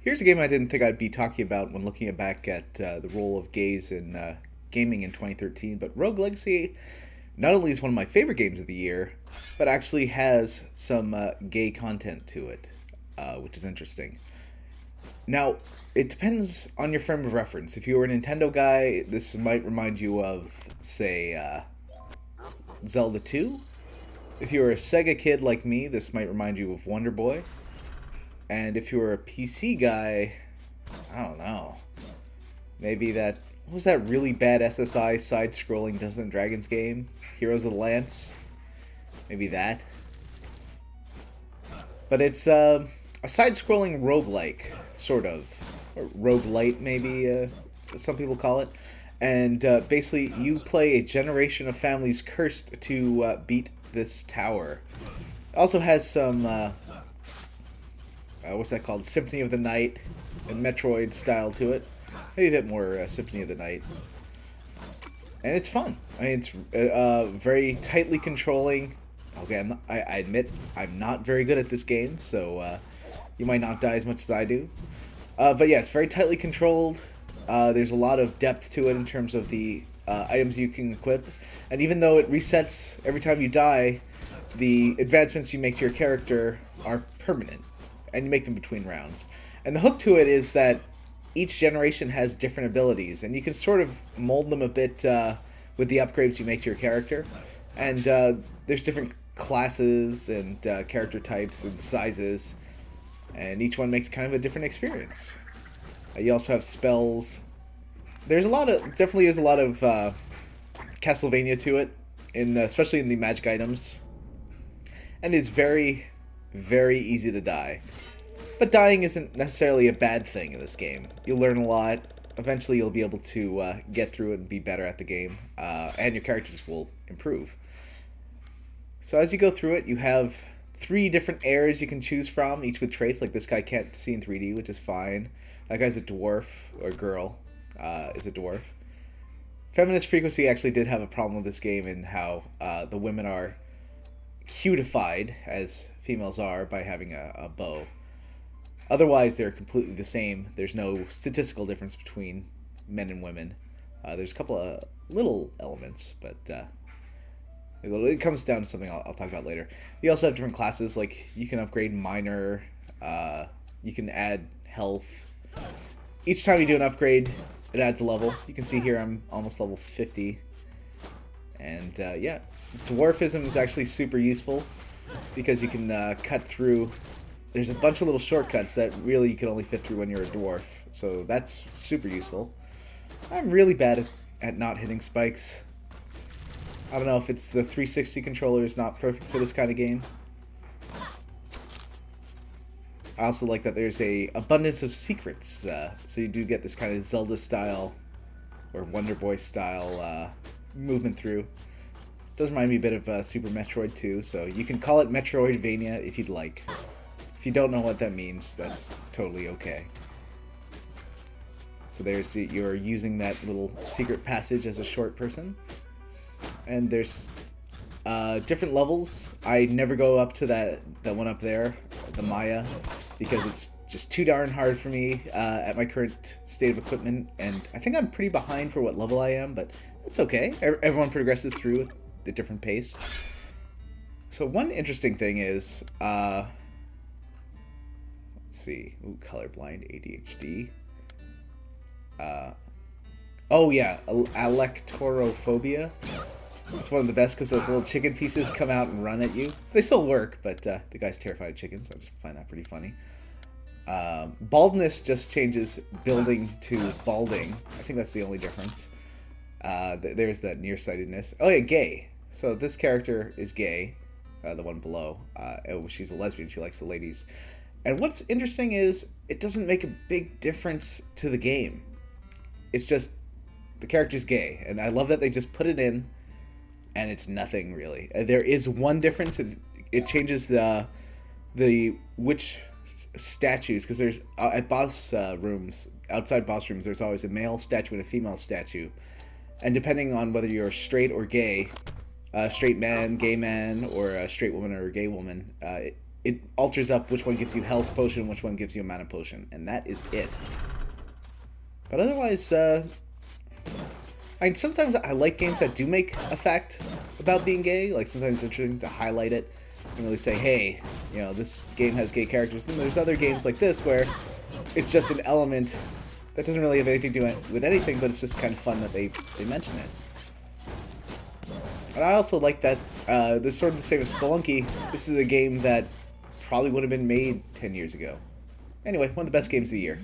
Here's a game I didn't think I'd be talking about when looking back at the role of gays in gaming in 2013, but Rogue Legacy not only is one of my favorite games of the year, but actually has some gay content to it, which is interesting. Now, it depends on your frame of reference. If you were a Nintendo guy, this might remind you of, say, Zelda II. If you were a Sega kid like me, this might remind you of Wonder Boy. And if you were a PC guy, I don't know. Maybe that what was that really bad SSI side-scrolling Dungeons and Dragons game, Heroes of the Lance. Maybe that. But it's a side-scrolling roguelike, sort of, or roguelite maybe. Some people call it. And basically, you play a generation of families cursed to beat this tower. It also has some what's that called? Symphony of the Night and Metroid style to it. Maybe a bit more Symphony of the Night. And it's fun. I mean, it's very tightly controlling. Okay, I admit I'm not very good at this game, so you might not die as much as I do. But yeah, it's very tightly controlled. There's a lot of depth to it in terms of the items you can equip. And even though it resets every time you die, the advancements you make to your character are permanent. And you make them between rounds. And the hook to it is that each generation has different abilities, and you can sort of mold them a bit with the upgrades you make to your character. And there's different classes and character types and sizes, and each one makes kind of a different experience. You also have spells. There's definitely is a lot of Castlevania to it, especially in the magic items. And it's very, very easy to die. But dying isn't necessarily a bad thing in this game. You'll learn a lot. Eventually you'll be able to get through it and be better at the game. And your characters will improve. So as you go through it, you have 3 different heirs you can choose from, each with traits. Like this guy can't see in 3D, which is fine. That guy's a dwarf, or girl is a dwarf. Feminist Frequency actually did have a problem with this game in how the women are cutified, as females are, by having a bow. Otherwise, they're completely the same. There's no statistical difference between men and women. There's a couple of little elements, but it comes down to something I'll talk about later. You also have different classes, like you can upgrade minor, you can add health. Each time you do an upgrade, it adds a level. You can see here I'm almost level 50. And yeah, dwarfism is actually super useful because you can cut through. There's a bunch of little shortcuts that really you can only fit through when you're a dwarf, so that's super useful. I'm really bad at not hitting spikes. I don't know if it's the 360 controller is not perfect for this kind of game. I also like that there's a abundance of secrets, so you do get this kind of Zelda style or Wonder Boy style movement through. Does remind me a bit of Super Metroid 2, so you can call it Metroidvania if you'd like. If you don't know what that means, that's totally okay. So you're using that little secret passage as a short person. And there's different levels. I never go up to that one up there, the Maya, because it's just too darn hard for me at my current state of equipment. And I think I'm pretty behind for what level I am, but that's okay. Everyone progresses through at a different pace. So one interesting thing is... let's see. Ooh, colorblind, ADHD. Oh yeah, electorophobia. It's one of the best because those little chicken pieces come out and run at you. They still work, but the guy's terrified of chickens, so I just find that pretty funny. Baldness just changes building to balding. I think that's the only difference. There's that nearsightedness. Oh yeah, gay. So this character is gay, the one below. She's a lesbian. She likes the ladies. And what's interesting is it doesn't make a big difference to the game. It's just the character's gay, and I love that they just put it in, and it's nothing really. There is one difference. It changes the which statues, because there's at boss rooms, outside boss rooms, there's always a male statue and a female statue, and depending on whether you're straight or gay, straight man, gay man, or a straight woman or a gay woman, it alters up which one gives you health potion, which one gives you a mana potion, and that is it. But otherwise, I mean, sometimes I like games that do make a fact about being gay. Like, sometimes it's interesting to highlight it and really say, hey, you know, this game has gay characters. Then there's other games like this where it's just an element that doesn't really have anything to do with anything, but it's just kind of fun that they mention it. And I also like that this is sort of the same as Spelunky. This is a game that probably would have been made 10 years ago. Anyway, one of the best games of the year.